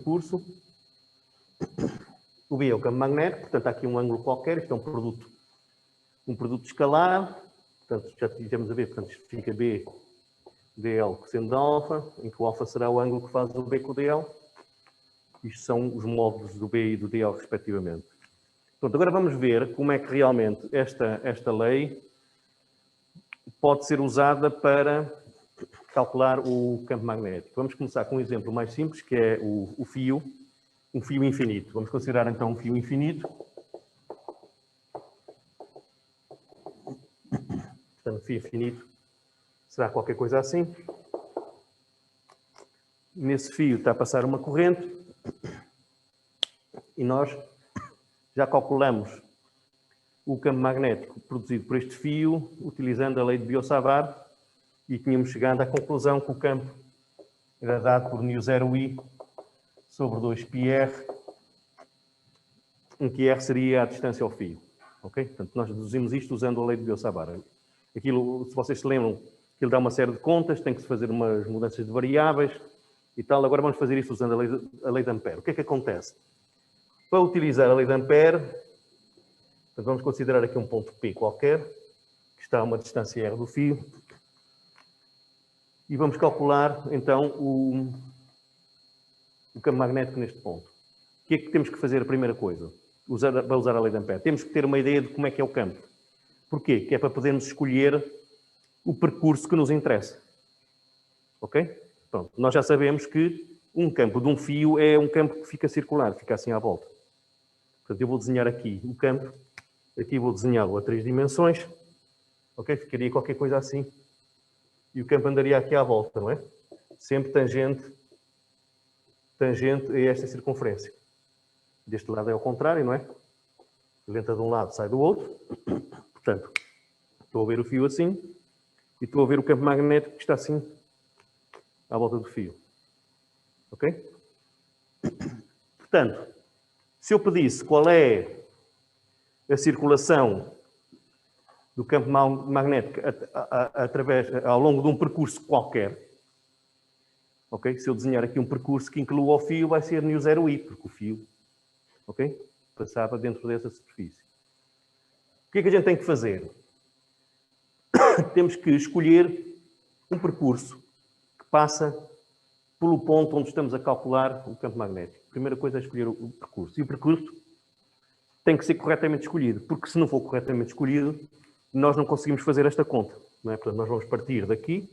percurso. O B é o campo magnético, portanto, há aqui um ângulo qualquer, isto é um produto escalar, portanto, já tivemos a ver, portanto, isto fica B dl cosseno de alfa, em que o alfa será o ângulo que faz o B com o dl. Isto são os módulos do B e do dl, respectivamente. Pronto, agora vamos ver como é que realmente esta lei pode ser usada para calcular o campo magnético. Vamos começar com um exemplo mais simples, que é um fio infinito. Vamos considerar então um fio infinito. Portanto, fio infinito será qualquer coisa assim. Nesse fio está a passar uma corrente e nós já calculamos o campo magnético produzido por este fio utilizando a lei de Biot-Savart e tínhamos chegado à conclusão que o campo era dado por μ0i sobre 2πr, em que r seria a distância ao fio. Okay? Portanto, nós deduzimos isto usando a lei de Biot-Savart. Aquilo, se vocês se lembram, aquilo dá uma série de contas, tem que se fazer umas mudanças de variáveis e tal. Agora vamos fazer isto usando a lei de Ampère. O que é que acontece? Para utilizar a lei de Ampère, portanto, vamos considerar aqui um ponto P qualquer, que está a uma distância r do fio, e vamos calcular, então, o campo magnético neste ponto. O que é que temos que fazer a primeira coisa? Para usar a lei de Ampère. Temos que ter uma ideia de como é que é o campo. Porquê? Que é para podermos escolher o percurso que nos interessa. Ok? Pronto. Nós já sabemos que um campo de um fio é um campo que fica circular, fica assim à volta. Portanto, eu vou desenhar aqui o campo. Aqui vou desenhá-lo a 3 dimensões. Ok? Ficaria qualquer coisa assim. E o campo andaria aqui à volta, não é? Sempre tangente a esta circunferência. Deste lado é ao contrário, não é? Ele entra de um lado, sai do outro. Portanto, estou a ver o fio assim e estou a ver o campo magnético que está assim à volta do fio. Ok? Portanto, se eu pedisse qual é a circulação do campo magnético ao longo de um percurso qualquer, ok? Se eu desenhar aqui um percurso que inclua o fio, vai ser μ0i, porque o fio, ok? Passava dentro dessa superfície. O que é que a gente tem que fazer? Temos que escolher um percurso que passa pelo ponto onde estamos a calcular o campo magnético. A primeira coisa é escolher o percurso. E o percurso tem que ser corretamente escolhido, porque se não for corretamente escolhido, nós não conseguimos fazer esta conta. Não é? Portanto, nós vamos partir daqui.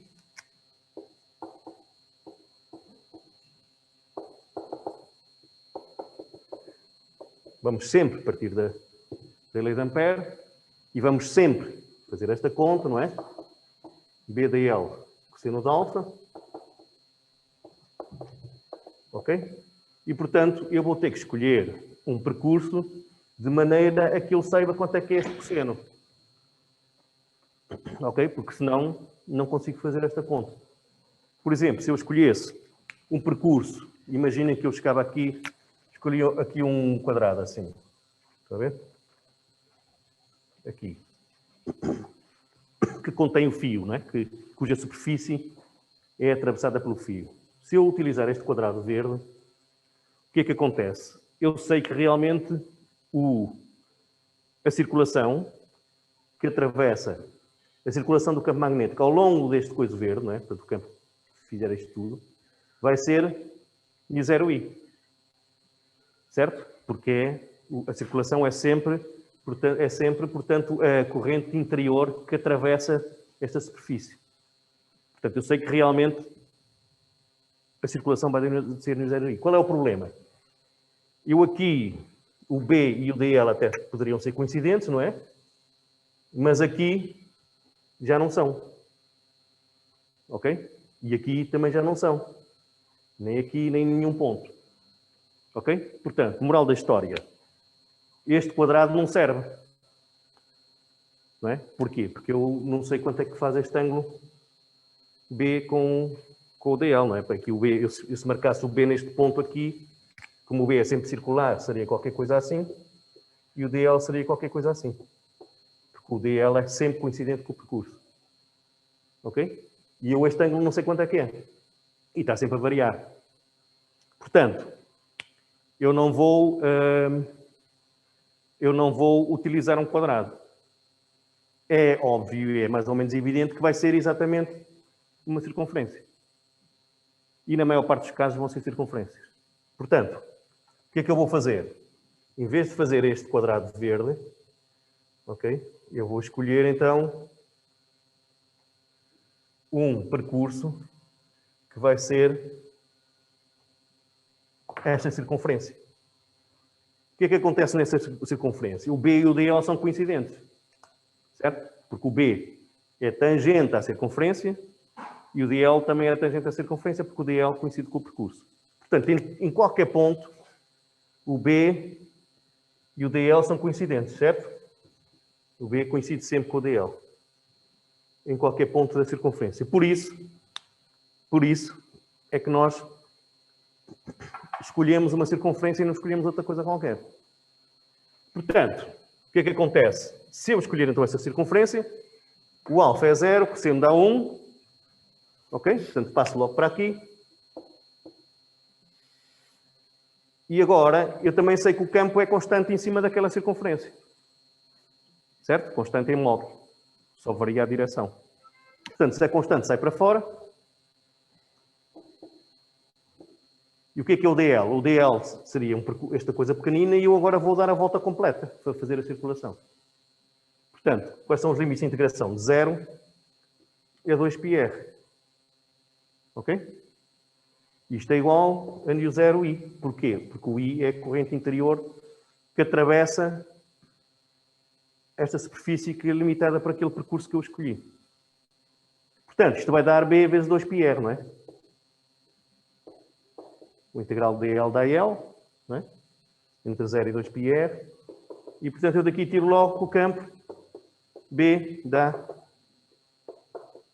Vamos sempre partir da lei de Ampère e vamos sempre fazer esta conta, não é? B dl cosseno de alfa. Ok? E, portanto, eu vou ter que escolher um percurso de maneira a que eu saiba quanto é que é este cosseno. Ok? Porque senão não consigo fazer esta conta. Por exemplo, se eu escolhesse um percurso, imaginem que eu chegava aqui, escolhi aqui um quadrado assim. Está a ver? Aqui. Que contém o fio, não é? Cuja superfície é atravessada pelo fio. Se eu utilizar este quadrado verde, o que é que acontece? Eu sei que realmente a circulação que atravessa a circulação do campo magnético ao longo deste coisa verde, não é? Portanto, o campo que fizer isto tudo, vai ser μ0i. Certo? Porque a circulação é sempre, portanto, a corrente interior que atravessa esta superfície. Portanto, eu sei que realmente a circulação vai ser μ0i. Qual é o problema? Eu aqui, o B e o dl até poderiam ser coincidentes, não é? Mas aqui já não são. Ok? E aqui também já não são. Nem aqui, nem em nenhum ponto. Ok? Portanto, moral da história. Este quadrado não serve. Não é? Porquê? Porque eu não sei quanto é que faz este ângulo B com o dl, não é? Para aqui o B, eu se marcasse o B neste ponto aqui, como o B é sempre circular, seria qualquer coisa assim, e o dl seria qualquer coisa assim. Porque o dl é sempre coincidente com o percurso. Ok? E eu este ângulo não sei quanto é que é. E está sempre a variar. Portanto, eu não vou utilizar um quadrado. É óbvio, é mais ou menos evidente que vai ser exatamente uma circunferência. E na maior parte dos casos vão ser circunferências. Portanto, o que é que eu vou fazer? Em vez de fazer este quadrado verde, ok? Eu vou escolher então um percurso que vai ser esta circunferência. O que é que acontece nessa circunferência? O B e o DL são coincidentes, certo? Porque o B é tangente à circunferência e o DL também é tangente à circunferência, porque o DL coincide com o percurso. Portanto, em qualquer ponto, o B e o DL são coincidentes, certo? O B coincide sempre com o DL. Em qualquer ponto da circunferência. Por isso é que nós escolhemos uma circunferência e não escolhemos outra coisa qualquer. Portanto, o que é que acontece? Se eu escolher então essa circunferência, o alfa é 0, o cosseno dá 1. Ok? Portanto, passo logo para aqui. E agora, eu também sei que o campo é constante em cima daquela circunferência. Certo? Constante em módulo. Só varia a direção. Portanto, se é constante, sai para fora. E o que é o DL? O DL seria esta coisa pequenina e eu agora vou dar a volta completa para fazer a circulação. Portanto, quais são os limites de integração? De 0 a 2πr. Ok? Isto é igual a nu0i. Porquê? Porque o i é a corrente interior que atravessa esta superfície que é limitada para aquele percurso que eu escolhi. Portanto, isto vai dar b vezes 2πr, não é? O integral de dl dá L, não é? Entre 0 e 2πr. E, portanto, eu daqui tiro logo que o campo B dá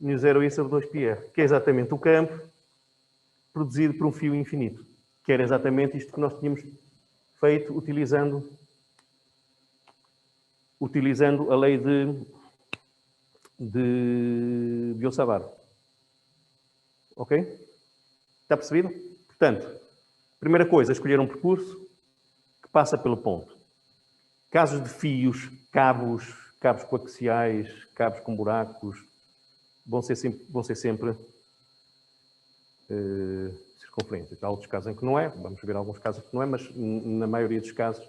nu0i sobre 2πr, que é exatamente o campo produzido por um fio infinito, que era exatamente isto que nós tínhamos feito utilizando a lei de Biot-Savart. Ok? Está percebido? Portanto, primeira coisa, escolher um percurso que passa pelo ponto. Casos de fios, cabos coaxiais, cabos com buracos, vão ser sempre circunferências. Há outros casos em que não é, vamos ver alguns casos que não é, mas na maioria dos casos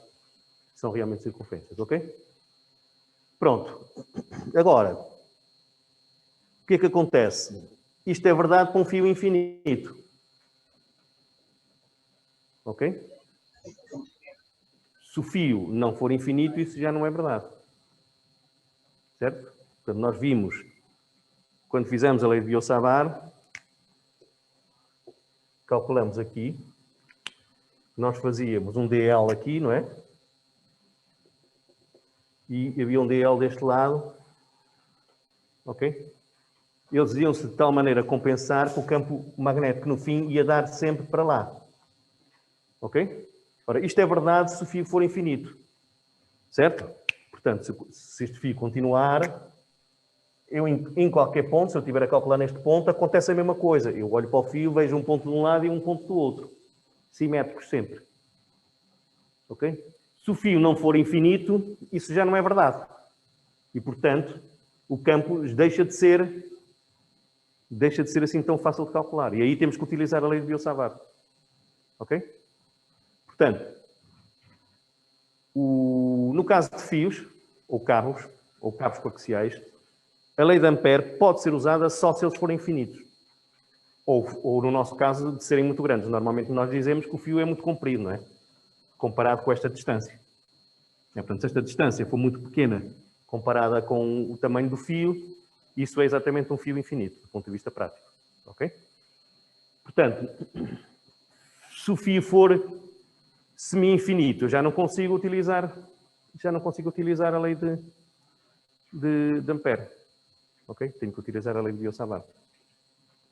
são realmente circunferências, ok? Pronto. Agora, o que é que acontece? Isto é verdade para um fio infinito. Ok? Se o fio não for infinito, isso já não é verdade. Certo? Portanto, nós vimos, quando fizemos a lei de Biot-Savart, calculamos aqui, nós fazíamos um DL aqui, não é? E havia um DL deste lado, ok? Eles iam-se de tal maneira a compensar que o campo magnético no fim ia dar sempre para lá. Ok? Ora, isto é verdade se o fio for infinito. Certo? Portanto, se este fio continuar, eu em qualquer ponto, se eu estiver a calcular neste ponto, acontece a mesma coisa. Eu olho para o fio, vejo um ponto de um lado e um ponto do outro. Simétricos sempre. Ok? Se o fio não for infinito, isso já não é verdade. E, portanto, o campo deixa de ser assim tão fácil de calcular. E aí temos que utilizar a lei de Biot-Savart. Ok? Portanto, no caso de fios, ou cabos coaxiais, a lei de Ampère pode ser usada só se eles forem infinitos. Ou no nosso caso, de serem muito grandes. Normalmente nós dizemos que o fio é muito comprido, não é? Comparado com esta distância. Portanto, se esta distância for muito pequena comparada com o tamanho do fio, isso é exatamente um fio infinito, do ponto de vista prático. Ok? Portanto, se o fio for semi-infinito, eu já não consigo utilizar a lei de Ampère. Ok? Tenho que utilizar a lei de Biot-Savart.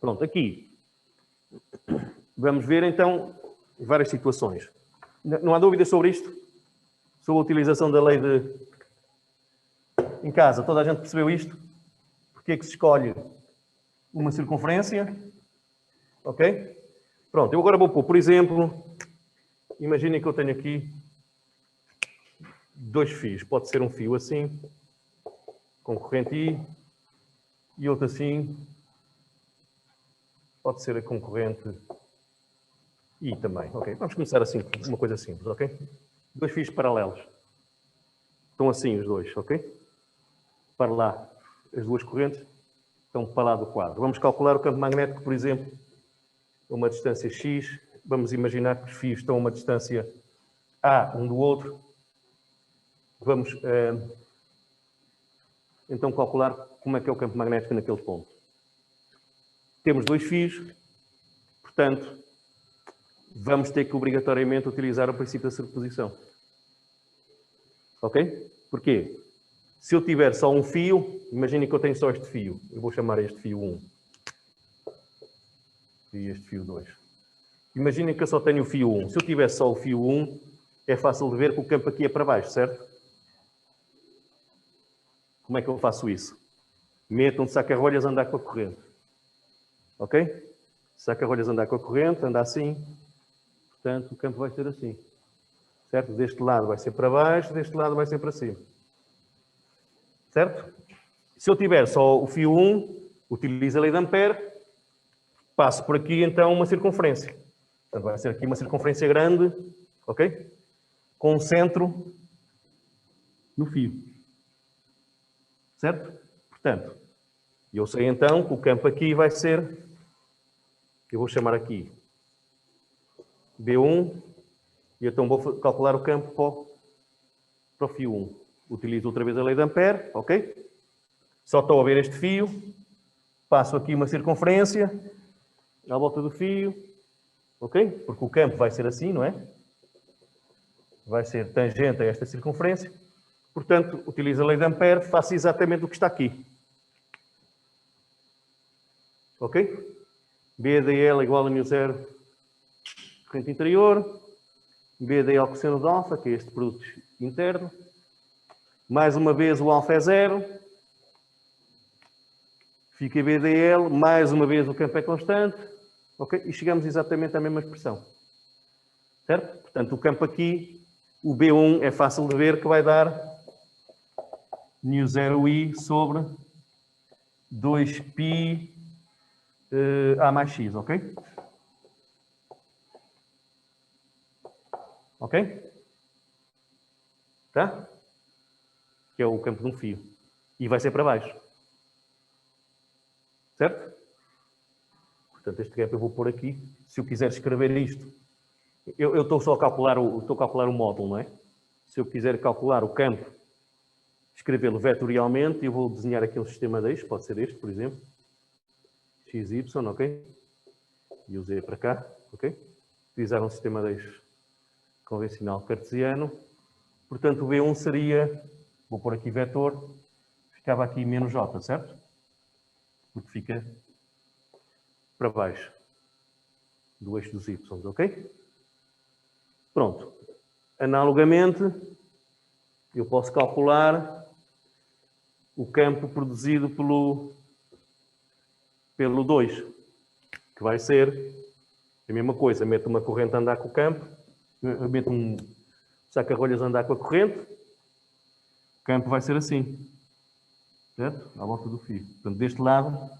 Pronto, aqui vamos ver então várias situações. Não há dúvidas sobre isto? Sobre a utilização da lei em casa, toda a gente percebeu isto? Porque é que se escolhe uma circunferência? Ok? Pronto, eu agora vou pôr, por exemplo, Imaginem que eu tenho aqui 2 fios. Pode ser um fio assim, com corrente I, e outro assim. Pode ser a concorrente I também. Ok, vamos começar assim, uma coisa simples, ok? 2 fios paralelos. Estão assim os dois, ok? Para lá, as 2 correntes estão para lá do quadro. Vamos calcular o campo magnético, por exemplo, a uma distância x. Vamos imaginar que os fios estão a uma distância A um do outro. Vamos então calcular como é que é o campo magnético naquele ponto. Temos 2 fios, portanto, vamos ter que obrigatoriamente utilizar o princípio da superposição. Ok? Porquê? Se eu tiver só um fio, imaginem que eu tenho só este fio. Eu vou chamar este fio 1. E este fio 2. Imaginem que eu só tenho o fio 1. Se eu tiver só o fio 1, é fácil de ver que o campo aqui é para baixo, certo? Como é que eu faço isso? Meto um saca-rolhas a andar com a corrente. Ok? Saca-rolhas a andar com a corrente, anda assim. Portanto, o campo vai ser assim. Certo? Deste lado vai ser para baixo, deste lado vai ser para cima. Certo? Se eu tiver só o fio 1, utilizo a lei de Ampère, passo por aqui então uma circunferência. Portanto, vai ser aqui uma circunferência grande, ok? Com o centro no fio. Certo? Portanto, eu sei então que o campo aqui vai ser, eu vou chamar aqui B1, e então vou calcular o campo para o fio 1. Utilizo outra vez a lei de Ampère, ok? Só estou a ver este fio, passo aqui uma circunferência à volta do fio, ok? Porque o campo vai ser assim, não é? Vai ser tangente a esta circunferência. Portanto, utilizo a lei de Ampère, faço exatamente o que está aqui. Ok? BDL igual a μ0 corrente interior, BDL cosseno de alfa, que é este produto interno. Mais uma vez o alfa é 0. Fica BDL, mais uma vez o campo é constante. Ok? E chegamos exatamente à mesma expressão. Certo? Portanto, o campo aqui, o B1 é fácil de ver que vai dar μ0i sobre 2π A mais x, ok? Ok? Tá? Que é o campo de um fio. E vai ser para baixo. Certo? Portanto, este gap eu vou pôr aqui. Se eu quiser escrever isto, eu estou só a calcular o módulo, não é? Se eu quiser calcular o campo, escrevê-lo vetorialmente, eu vou desenhar aqui um sistema de eixos, pode ser este, por exemplo. X, Y, ok? E o Z para cá, ok? Utilizar um sistema de eixos convencional cartesiano. Portanto, o B1 seria, vou pôr aqui vetor, ficava aqui menos J, certo? Porque fica para baixo do eixo dos Y, ok? Pronto. Analogamente, eu posso calcular o campo produzido pelo 2, que vai ser a mesma coisa. Meto uma corrente a andar com o campo, meto um saca-rolhas a andar com a corrente, o campo vai ser assim, certo? À volta do fio. Portanto, deste lado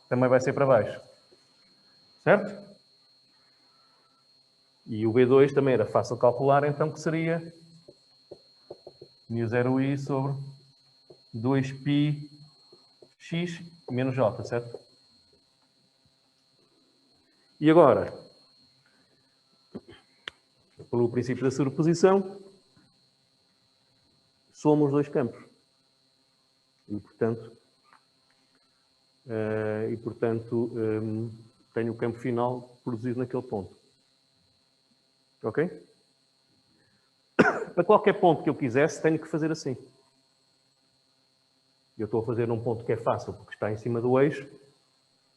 também vai ser para baixo, certo? E o B2 também era fácil calcular, então que seria μ0i sobre 2π x menos j, certo? E agora, pelo princípio da superposição, somos 2 campos. E, portanto, tenho o campo final produzido naquele ponto. Ok? Para qualquer ponto que eu quisesse, tenho que fazer assim. Eu estou a fazer num ponto que é fácil, porque está em cima do eixo,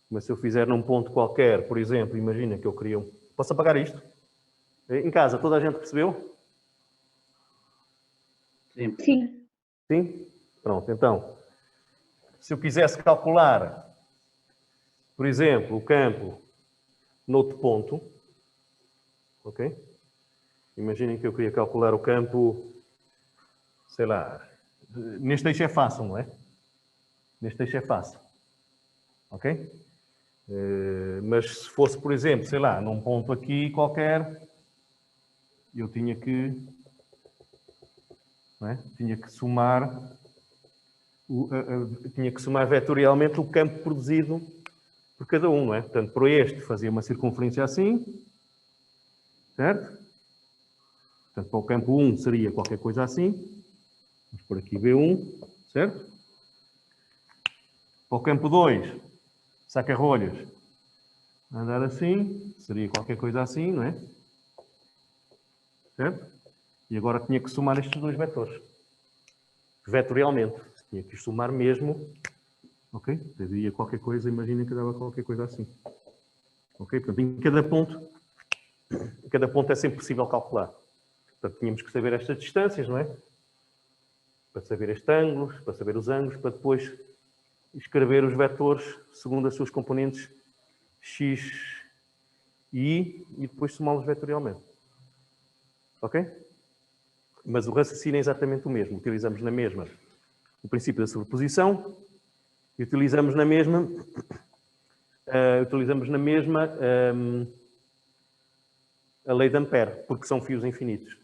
mas se eu fizer num ponto qualquer, por exemplo, imagina que eu queria... Posso apagar isto? Em casa, toda a gente percebeu? Sim. Sim. Sim? Pronto, então, se eu quisesse calcular, por exemplo, o campo noutro ponto, ok? Imaginem que eu queria calcular o campo, sei lá, neste eixo é fácil, não é? Neste eixo é fácil. Ok? Mas se fosse, por exemplo, sei lá, num ponto aqui qualquer, eu tinha que, não é? Tinha que somar, tinha que somar vetorialmente o campo produzido por cada um, não é? Portanto, para este fazia uma circunferência assim, certo? Portanto, para o campo 1 seria qualquer coisa assim. Vamos por aqui B1, certo? Para o campo 2, saca-rolhas, andar assim, seria qualquer coisa assim, não é? Certo? E agora tinha que somar estes dois vetores. Vetorialmente. Tinha que somar mesmo. Ok? Daria qualquer coisa, imaginem que dava qualquer coisa assim. Ok? Portanto, em cada ponto é sempre possível calcular. Portanto, tínhamos que saber estas distâncias, não é? Para saber estes ângulos, para saber os ângulos, para depois escrever os vetores segundo as suas componentes x e y e depois somá-los vetorialmente. Ok? Mas o raciocínio é exatamente o mesmo. Utilizamos na mesma o princípio da sobreposição e utilizamos na mesma a lei de Ampère, porque são fios infinitos.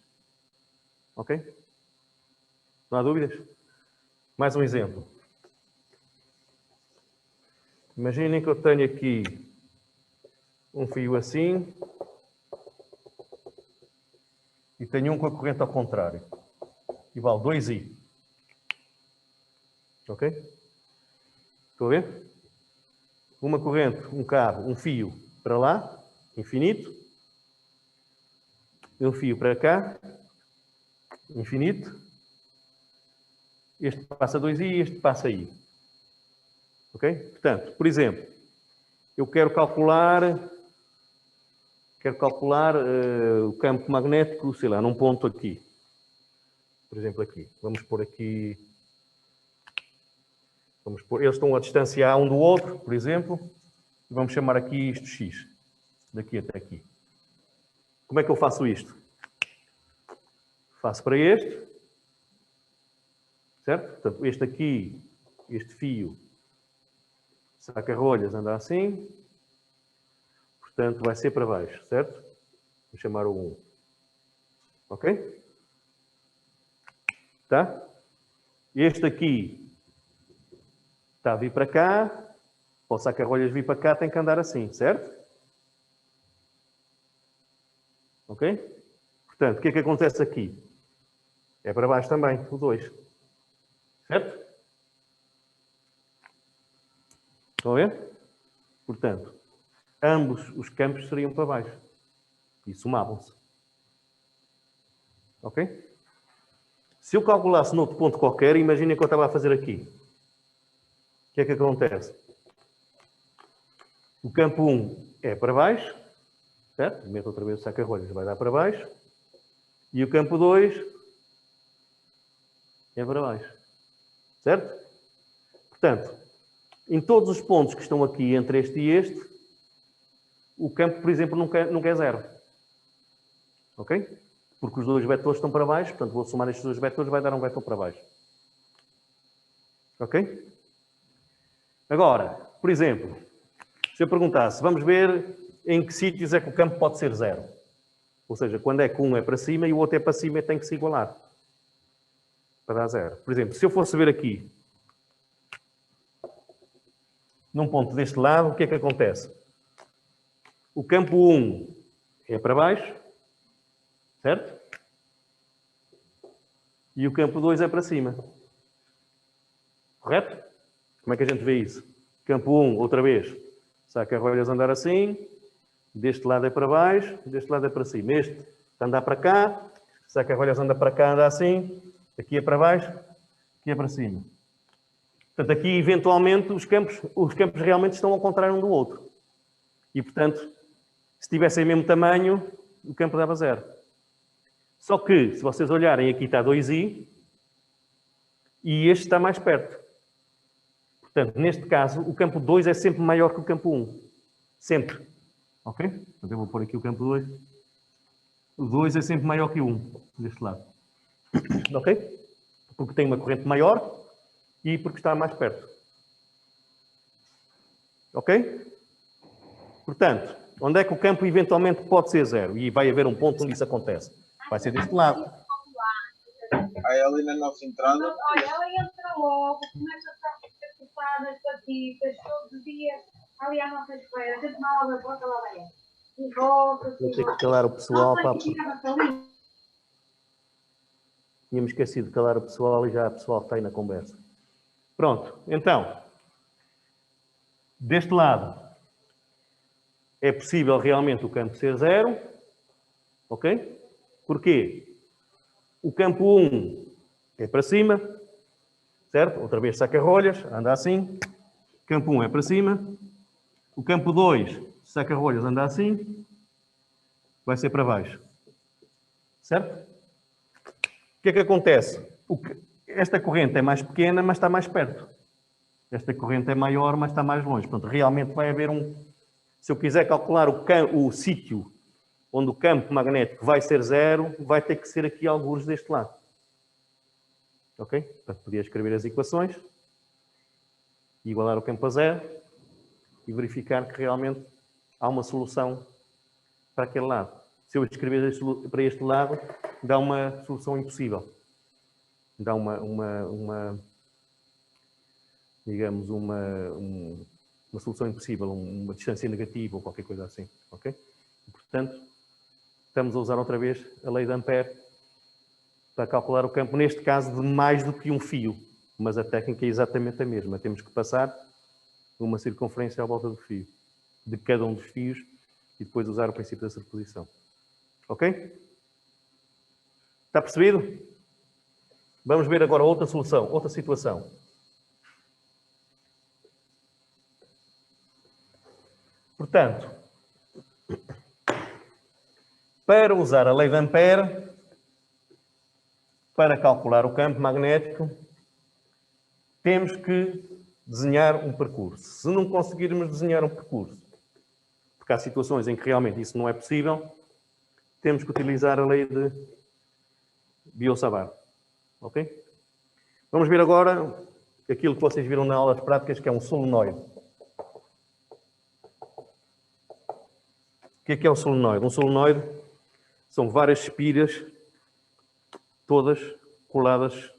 Ok? Não há dúvidas? Mais um exemplo. Imaginem que eu tenho aqui um fio assim e tenho um com a corrente ao contrário. E vale 2i. Ok? Estão a ver? Uma corrente, um cabo, um fio para lá, infinito. E um fio para cá, infinito. Este passa 2i e este passa i. Ok? Portanto, por exemplo, eu quero calcular o campo magnético, sei lá, num ponto aqui. Por exemplo, aqui. Vamos pôr aqui... eles estão a distância A um do outro, por exemplo. E vamos chamar aqui isto x. Daqui até aqui. Como é que eu faço isto? Faço para este. Certo? Portanto, este aqui, este fio, saca-rolhas, anda assim. Portanto, vai ser para baixo, certo? Vou chamar o 1. Ok? Tá? Este aqui está a vir para cá. Para o saca-rolhas vir para cá, tem que andar assim, certo? Ok? Portanto, o que é que acontece aqui? É para baixo também, o 2. Certo? Estão a ver? Portanto, ambos os campos seriam para baixo. E somavam-se. Ok? Se eu calculasse noutro ponto qualquer, imaginem que eu estava a fazer aqui. O que é que acontece? O campo 1 é para baixo, certo? Meto outra vez o saca-rolhas, vai dar para baixo. E o campo 2 é para baixo. Certo? Portanto, em todos os pontos que estão aqui entre este e este, o campo, por exemplo, nunca é zero. Ok? Porque os dois vetores estão para baixo, portanto, vou somar estes dois vetores, vai dar um vetor para baixo. Ok? Agora, por exemplo, se eu perguntasse, vamos ver em que sítios é que o campo pode ser zero. Ou seja, quando é que um é para cima e o outro é para cima e tem que se igualar. Para dar zero. Por exemplo, se eu fosse ver aqui, num ponto deste lado, o que é que acontece? O campo 1 é para baixo, certo? E o campo 2 é para cima. Correto? Como é que a gente vê isso? Campo 1, outra vez, saca-rolhas andar assim, deste lado é para baixo, deste lado é para cima. Este anda para cá, saca-rolhas anda para cá, anda assim, aqui é para baixo, aqui é para cima. Portanto, aqui, eventualmente, os campos realmente estão ao contrário um do outro. E, portanto, se tivessem o mesmo tamanho, o campo dava zero. Só que, se vocês olharem, aqui está 2i e este está mais perto. Portanto, neste caso, o campo 2 é sempre maior que o campo 1. Sempre. Ok? Então, eu vou pôr aqui o campo 2. O 2 é sempre maior que o 1, deste lado. Ok? Porque tem uma corrente maior e porque está mais perto. Ok? Portanto, onde é que o campo eventualmente pode ser 0? E vai haver um ponto onde isso acontece. Vai ser deste lado. Aí ali na nossa entrada. Olha, ela entra logo, começa a estar cortada nas patitas, todos os dias, ali à nossa espera, sempre na hora da porta, lá vai ela. E volta, Vou ter que calar o pessoal. ali. Tínhamos esquecido de calar o pessoal e já o pessoal está aí na conversa. Pronto, então, deste lado, é possível realmente o campo ser 0, ok? Porquê? O campo 1 é para cima, certo? Outra vez saca-rolhas, anda assim. Campo 1 é para cima. O campo 2, saca-rolhas, anda assim. Vai ser para baixo. Certo? O que é que acontece? Esta corrente é mais pequena, mas está mais perto. Esta corrente é maior, mas está mais longe. Portanto, realmente vai haver um... Se eu quiser calcular o sítio onde o campo magnético vai ser 0, vai ter que ser aqui alguns deste lado. Ok? Portanto, podia escrever as equações, igualar o campo a 0 e verificar que realmente há uma solução para aquele lado. Se eu escrever para este lado, dá uma solução impossível. Dá digamos, uma solução impossível, uma distância negativa ou qualquer coisa assim. Ok? E, portanto, estamos a usar outra vez a lei de Ampère para calcular o campo, neste caso, de mais do que um fio. Mas a técnica é exatamente a mesma. Temos que passar uma circunferência à volta do fio, de cada um dos fios, e depois usar o princípio da superposição. Ok? Está percebido? Vamos ver agora outra solução, outra situação. Portanto, para usar a lei de Ampère, para calcular o campo magnético, temos que desenhar um percurso. Se não conseguirmos desenhar um percurso, porque há situações em que realmente isso não é possível, temos que utilizar a lei de Biot-Savart. Ok? Vamos ver agora aquilo que vocês viram nas aulas práticas, que é um solenoide. O que é um solenoide? Um solenoide são várias espiras, todas coladas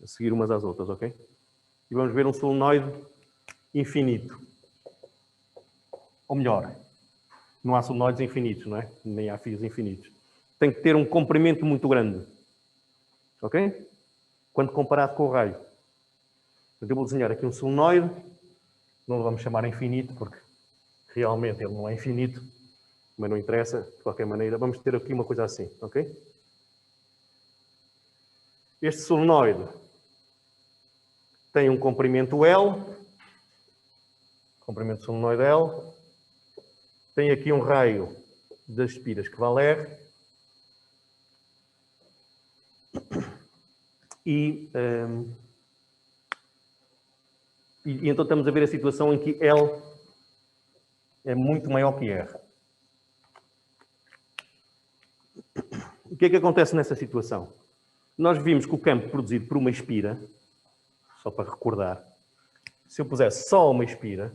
a seguir umas às outras, ok? E vamos ver um solenoide infinito. Ou melhor, não há solenoides infinitos, não é? Nem há fios infinitos. Tem que ter um comprimento muito grande. Ok? Quando comparado com o raio. Eu vou desenhar aqui um solenoide. Não o vamos chamar infinito, porque realmente ele não é infinito. Mas não interessa, de qualquer maneira. Vamos ter aqui uma coisa assim, ok? Este solenoide tem um comprimento L. Comprimento solenoide L. Tem aqui um raio das espiras que vale R. E então estamos a ver a situação em que L é muito maior que R. O que é que acontece nessa situação? Nós vimos que o campo produzido por uma espira, só para recordar, se eu pusesse só uma espira,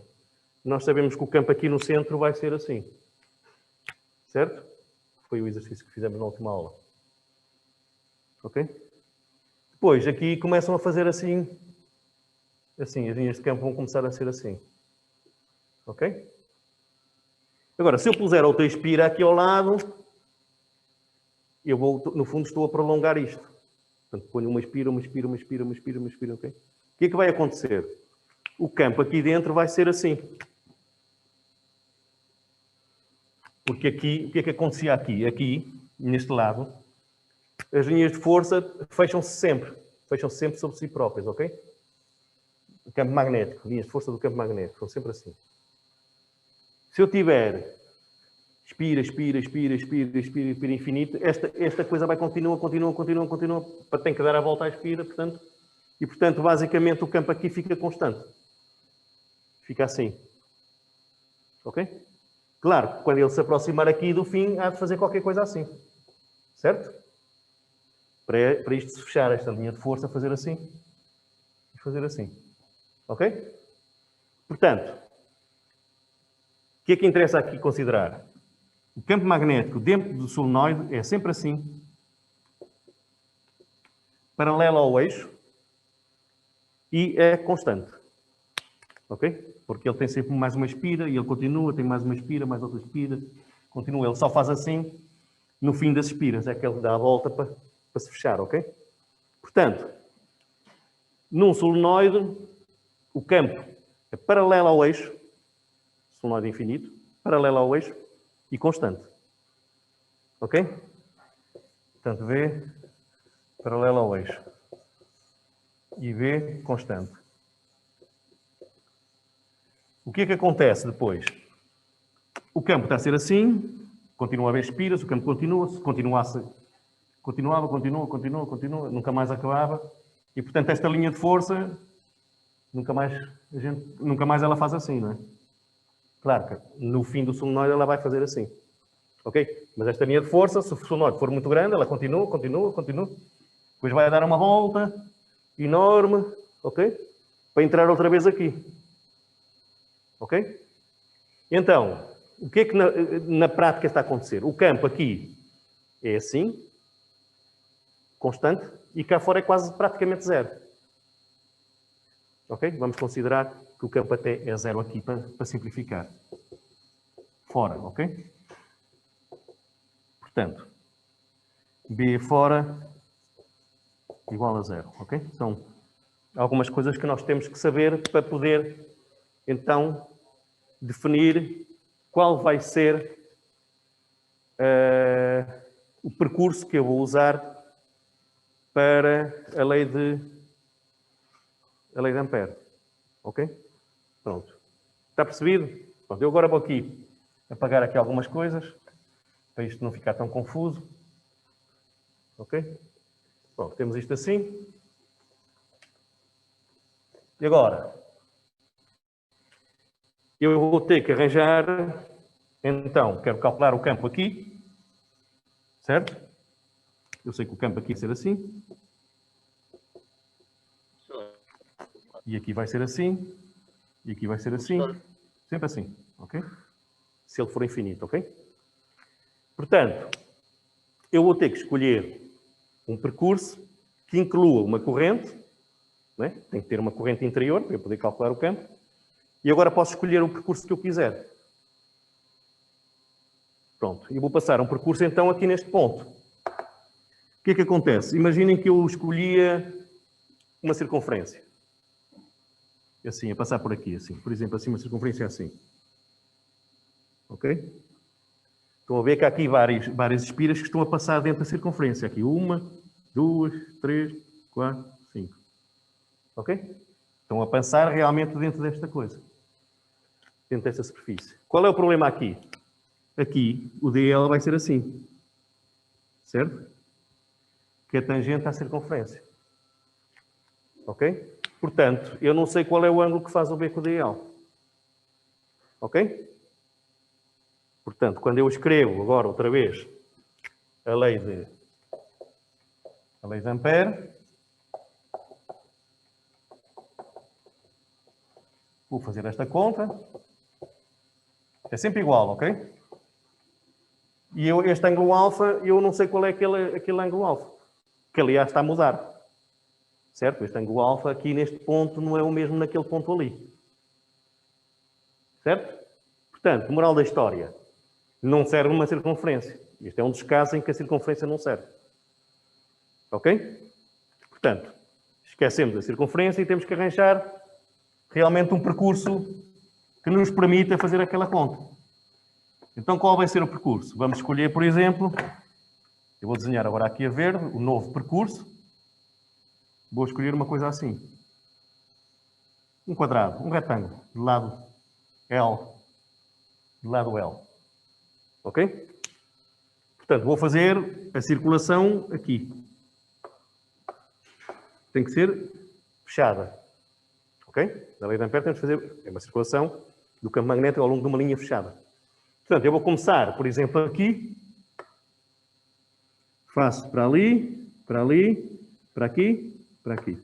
nós sabemos que o campo aqui no centro vai ser assim. Certo? Foi o exercício que fizemos na última aula. Ok? Depois, aqui começam a fazer assim. Assim, as linhas de campo vão começar a ser assim. Ok? Agora, se eu puser outra espira aqui ao lado, eu vou, no fundo, estou a prolongar isto. Portanto, ponho uma espira, uma espira, uma espira, uma espira, uma espira, ok? O que é que vai acontecer? O campo aqui dentro vai ser assim. Porque aqui, o que é que acontecia aqui? Aqui, neste lado, as linhas de força fecham-se sempre. Fecham-se sempre sobre si próprias, ok? O campo magnético, linhas de força do campo magnético, são sempre assim. Se eu tiver expira, expira, expira, expira, expira, expira infinito, esta coisa vai continua, tem que dar a volta à expira, portanto, e portanto, basicamente, o campo aqui fica constante. Fica assim. Ok? Claro, quando ele se aproximar aqui do fim, há de fazer qualquer coisa assim. Certo? Para isto se fechar, esta linha de força, fazer assim. E fazer assim. Ok? Portanto, o que é que interessa aqui considerar? O campo magnético dentro do solenoide é sempre assim, paralelo ao eixo e é constante. Ok? Porque ele tem sempre mais uma espira e ele continua, tem mais uma espira, mais outra espira, continua. Ele só faz assim no fim das espiras, é que ele dá a volta para se fechar, ok? Portanto, num solenoide, o campo é paralelo ao eixo, solenoide infinito, paralelo ao eixo e constante. Ok? Portanto, V paralelo ao eixo e V constante. O que é que acontece depois? O campo está a ser assim, continua a haver espiras, o campo continua, se continuasse, continuava, continua, nunca mais acabava. E, portanto, esta linha de força, nunca mais ela faz assim, não é? Claro que no fim do solenoide ela vai fazer assim. Ok? Mas esta linha de força, se o solenoide for muito grande, ela continua. Depois vai dar uma volta enorme, ok? Para entrar outra vez aqui. Ok? Então, o que é que na prática está a acontecer? O campo aqui é assim, constante, e cá fora é quase praticamente zero. Ok? Vamos considerar que o campo até é zero aqui, para simplificar. Fora, ok? Portanto, B fora igual a zero, ok? São algumas coisas que nós temos que saber para poder, então, definir qual vai ser o percurso que eu vou usar para a lei de Ampère. Ok? Pronto. Está percebido? Pronto, eu agora vou aqui apagar aqui algumas coisas, para isto não ficar tão confuso. Ok? Bom, temos isto assim. E agora? Eu vou ter que arranjar, então, quero calcular o campo aqui, certo? Eu sei que o campo aqui vai ser assim. E aqui vai ser assim. E aqui vai ser assim. Sempre assim, ok? Se ele for infinito, ok? Portanto, eu vou ter que escolher um percurso que inclua uma corrente, né? Tem que ter uma corrente interior para eu poder calcular o campo. E agora posso escolher o percurso que eu quiser. Pronto, e vou passar um percurso então aqui neste ponto. O que é que acontece? Imaginem que eu escolhia uma circunferência. Assim, a passar por aqui, assim. Por exemplo, assim, uma circunferência assim. Ok? Estão a ver que há aqui várias espiras que estão a passar dentro da circunferência. Aqui 1, 2, 3, 4, 5. Ok? Estão a passar realmente dentro desta coisa. Dentro desta superfície. Qual é o problema aqui? Aqui, o DL vai ser assim. Certo? Que é tangente à circunferência. Ok? Portanto, eu não sei qual é o ângulo que faz o B com o DL. Ok? Portanto, quando eu escrevo agora outra vez a lei de Ampère, vou fazer esta conta. É sempre igual, ok? E este ângulo alfa, eu não sei qual é aquele ângulo alfa. Que aliás está a mudar. Certo? Este ângulo alfa aqui neste ponto não é o mesmo naquele ponto ali. Certo? Portanto, moral da história. Não serve uma circunferência. Este é um dos casos em que a circunferência não serve. Ok? Portanto, esquecemos a circunferência e temos que arranjar realmente um percurso que nos permita fazer aquela conta. Então, qual vai ser o percurso? Vamos escolher, por exemplo, eu vou desenhar agora aqui a verde, o novo percurso. Vou escolher uma coisa assim. Um quadrado, um retângulo, de lado L. De lado L. Ok? Portanto, vou fazer a circulação aqui. Tem que ser fechada. Ok? Na lei de Ampère temos que fazer uma circulação do campo magnético ao longo de uma linha fechada. Portanto, eu vou começar, por exemplo, aqui. Faço para ali, para ali, para aqui, para aqui.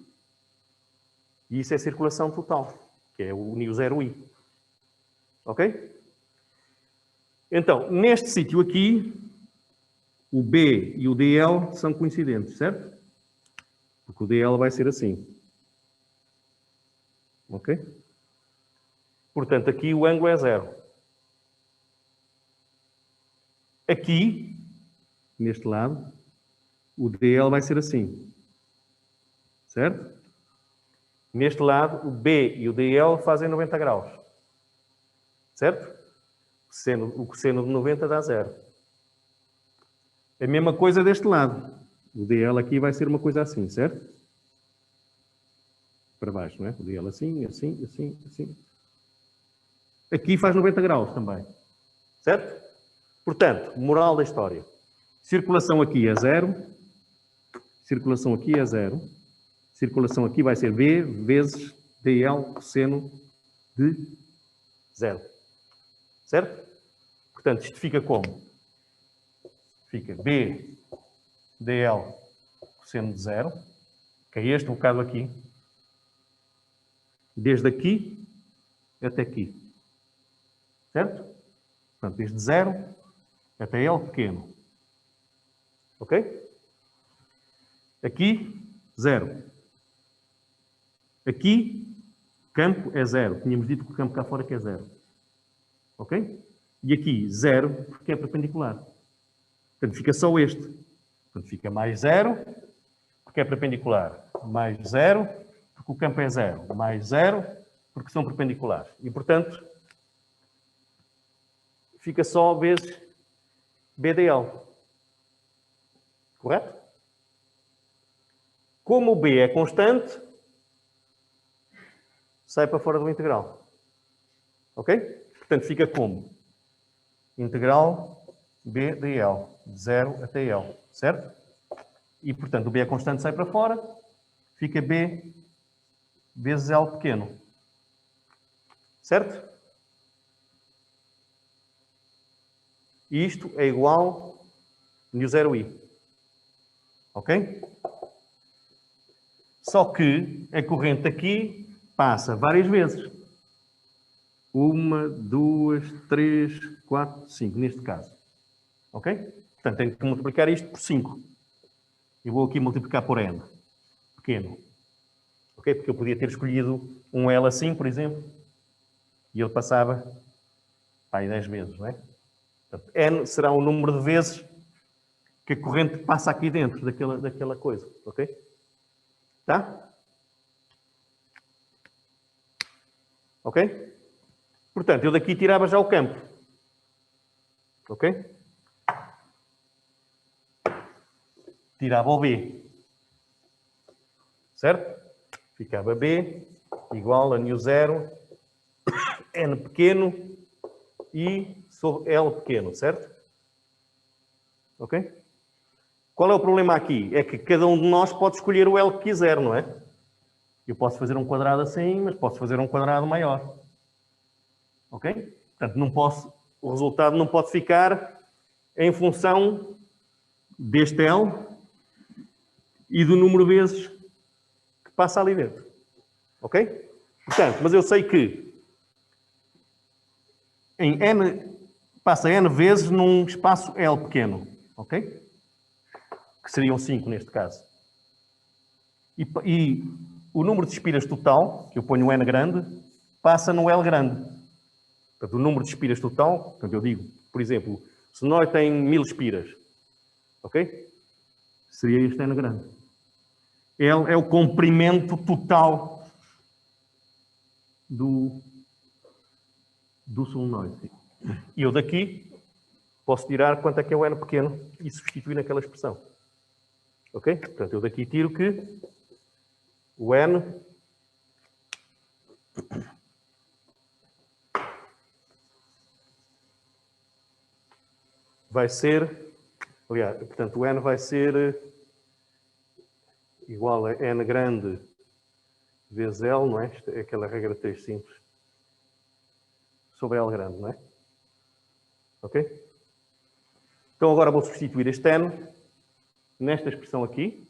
E isso é circulação total, que é o nu0i. Ok? Então, neste sítio aqui, o B e o DL são coincidentes, certo? Porque o DL vai ser assim. Ok? Portanto, aqui o ângulo é 0. Aqui, neste lado, o DL vai ser assim. Certo? Neste lado, o B e o DL fazem 90 graus. Certo? O cosseno de 90 dá 0. A mesma coisa deste lado. O DL aqui vai ser uma coisa assim, certo? Para baixo, não é? O DL assim, assim, assim, assim. Aqui faz 90 graus também. Certo? Portanto, moral da história. Circulação aqui é 0. Circulação aqui é 0. Circulação aqui vai ser B vezes DL cosseno de 0. Certo? Portanto, isto fica como? Fica B DL cosseno de 0, que é este bocado aqui, desde aqui até aqui. Certo? Portanto, desde 0 até L pequeno. Ok? Aqui, 0. Aqui, campo é 0. Tínhamos dito que o campo cá fora que é 0. Ok? E aqui, 0, porque é perpendicular. Portanto, fica só este. Portanto, fica mais 0, porque é perpendicular. Mais 0, porque o campo é 0. Mais 0, porque são perpendiculares. E, portanto, fica só vezes BDL. Correto? Como o B é constante, sai para fora do integral. Ok? Portanto, fica como? Integral B de L, de 0 até L. Certo? E, portanto, o B é constante, sai para fora. Fica B vezes L pequeno. Certo? E isto é igual a nu0i. Ok? Só que a corrente aqui passa várias vezes. 1, 2, 3, 4, 5, neste caso. Ok? Portanto, tenho que multiplicar isto por 5. Eu vou aqui multiplicar por n. Pequeno. Ok? Porque eu podia ter escolhido um L assim, por exemplo, e ele passava aí 10 vezes, não é? Portanto, n será o número de vezes que a corrente passa aqui dentro daquela coisa. Ok? Tá? Ok? Portanto, eu daqui tirava já o campo. Ok? Tirava o B. Certo? Ficava B igual a nu0, n pequeno e sobre L pequeno, certo? Ok? Qual é o problema aqui? É que cada um de nós pode escolher o L que quiser, não é? Eu posso fazer um quadrado assim, mas posso fazer um quadrado maior. Ok? Portanto, não posso, o resultado não pode ficar em função deste L e do número de vezes que passa ali dentro. Ok? Portanto, mas eu sei que em n, passa n vezes num espaço L pequeno. Ok? Que seriam 5 neste caso. E o número de espiras total, que eu ponho n grande, passa no L grande. Portanto, o número de espiras total, portanto, eu digo, por exemplo, se nós tem 1000 espiras, ok? Seria este n grande. L é o comprimento total do solenoide. E eu daqui posso tirar quanto é que é o n pequeno e substituir naquela expressão. Ok? Portanto, eu daqui tiro que o n vai ser, aliás, portanto, o n vai ser igual a n grande vezes L, não é? Isto é aquela regra 3 simples. Sobre L grande, não é? Ok? Então agora vou substituir este N nesta expressão aqui.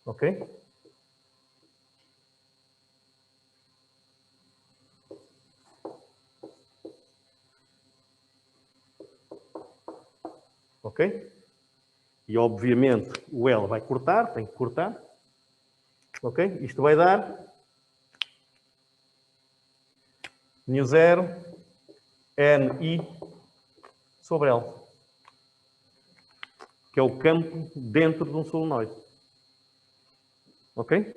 Ok? Ok? E obviamente o L vai cortar, tem que cortar. Ok? Isto vai dar μ0 NI sobre L, que é o campo dentro de um solenoide. Ok?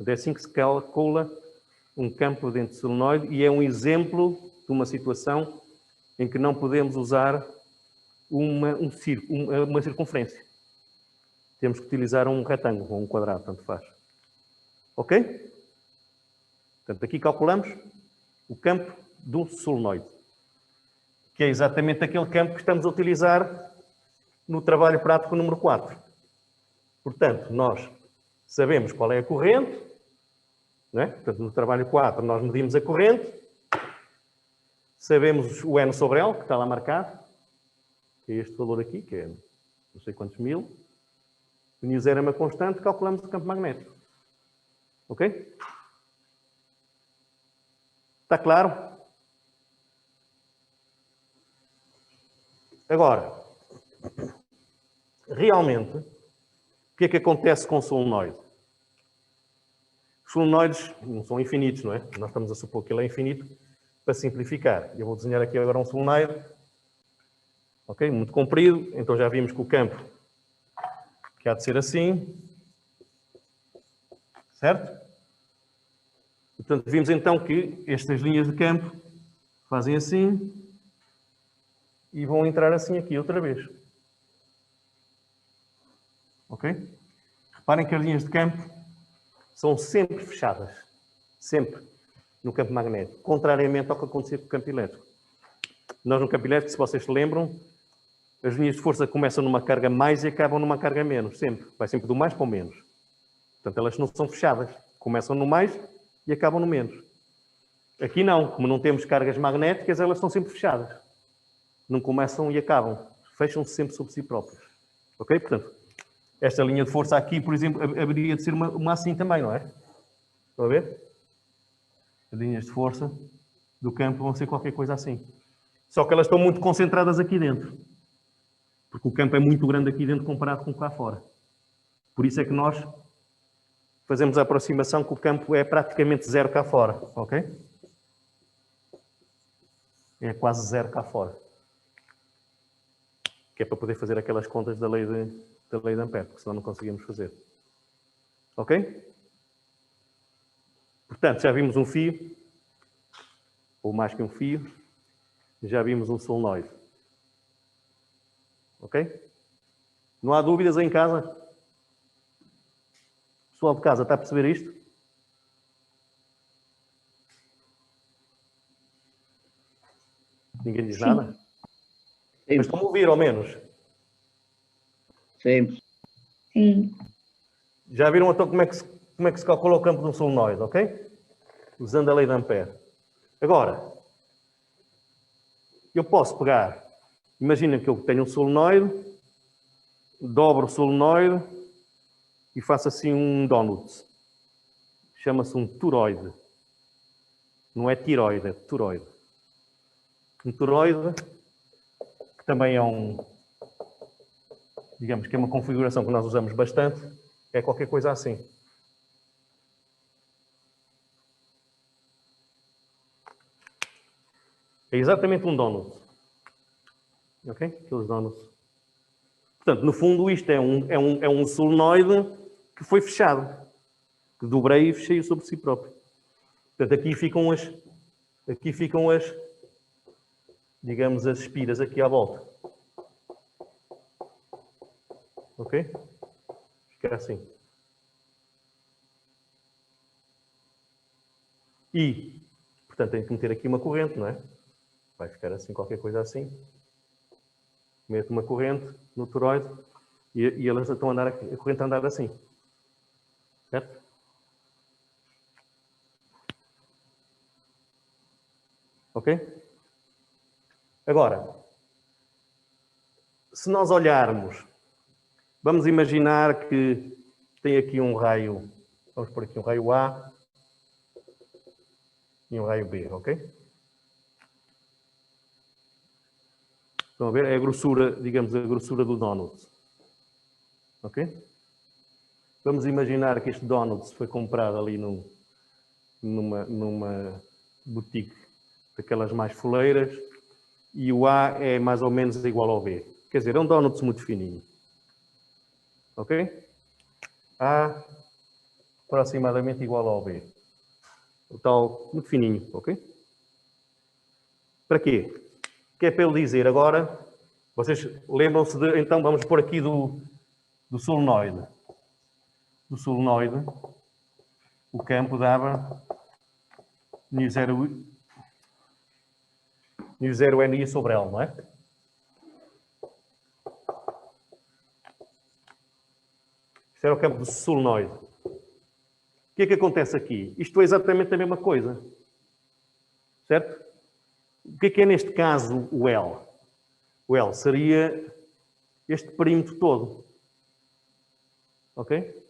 É assim que se calcula um campo dentro de solenoide e é um exemplo de uma situação em que não podemos usar uma circunferência. Temos que utilizar um retângulo ou um quadrado, tanto faz. Ok? Portanto, aqui calculamos o campo do solenoide, que é exatamente aquele campo que estamos a utilizar no trabalho prático número 4. Portanto, nós sabemos qual é a corrente, não é? Portanto, no trabalho 4 nós medimos a corrente, sabemos o N sobre L, que está lá marcado, que é este valor aqui, que é não sei quantos mil. O μ0 é uma constante, calculamos o campo magnético. Ok? Está claro? Agora, realmente, o que é que acontece com o solenoide? Os solenoides não são infinitos, não é? Nós estamos a supor que ele é infinito para simplificar. Eu vou desenhar aqui agora um solenoide, ok? Muito comprido. Então já vimos que o campo que há de ser assim, certo? Portanto, vimos então que estas linhas de campo fazem assim e vão entrar assim aqui outra vez. Ok? Reparem que as linhas de campo são sempre fechadas. Sempre. No campo magnético. Contrariamente ao que acontecia com o campo elétrico. Nós no campo elétrico, se vocês se lembram, as linhas de força começam numa carga mais e acabam numa carga menos. Sempre. Vai sempre do mais para o menos. Portanto, elas não são fechadas. Começam no mais e acabam no menos. Aqui não. Como não temos cargas magnéticas, elas estão sempre fechadas. Não começam e acabam. Fecham-se sempre sobre si próprias. Ok? Portanto, esta linha de força aqui, por exemplo, haveria de ser uma assim também, não é? Estão a ver? As linhas de força do campo vão ser qualquer coisa assim. Só que elas estão muito concentradas aqui dentro. Porque o campo é muito grande aqui dentro comparado com cá fora. Por isso é que nós fazemos a aproximação que o campo é praticamente zero cá fora. Ok? É quase zero cá fora. Que é para poder fazer aquelas contas da lei de Ampère, porque senão não conseguimos fazer. Ok? Portanto, já vimos um fio, ou mais que um fio, já vimos um solenoide. Ok? Não há dúvidas aí em casa? O pessoal de casa está a perceber isto? Ninguém diz nada? Mas estão a ouvir, ao menos? Sempre. Sim. Já viram então como é que se calcula o campo de um solenoide, ok? Usando a lei de Ampère. Agora, eu posso pegar, imaginem que eu tenho um solenoide, dobro o solenoide e faço assim um donut. Chama-se um toroide. Não é tiroide, é toroide. Um toroide, que também é digamos que é uma configuração que nós usamos bastante, é qualquer coisa assim. É exatamente um donut. Ok? Aqueles donuts. Portanto, no fundo, isto é um solenoide que foi fechado. Que dobrei e fechei sobre si próprio. Portanto, aqui ficam as, digamos, as espiras aqui à volta. Ok? Fica assim. E, portanto, tenho que meter aqui uma corrente, não é? Vai ficar assim, qualquer coisa assim. Meto uma corrente no toroide e elas estão a andar, a corrente a andar assim. Certo? Ok? Agora, se nós olharmos, vamos imaginar que tem aqui um raio, vamos pôr aqui um raio A e um raio B, ok? Estão a ver? É a grossura, digamos, a grossura do donut. Ok? Vamos imaginar que este donut foi comprado ali numa boutique daquelas mais foleiras e o A é mais ou menos igual ao B. Quer dizer, é um donut muito fininho. Ok? A aproximadamente igual ao B. O tal muito fininho, ok? Para quê? Que é para ele dizer agora, vocês lembram-se de, então vamos pôr aqui do solenoide. Do solenoide, o campo dava μ0 NI sobre L, não é? Isto era o campo do solenoide. O que é que acontece aqui? Isto é exatamente a mesma coisa. Certo? O que é neste caso o L? O L seria este perímetro todo. Ok?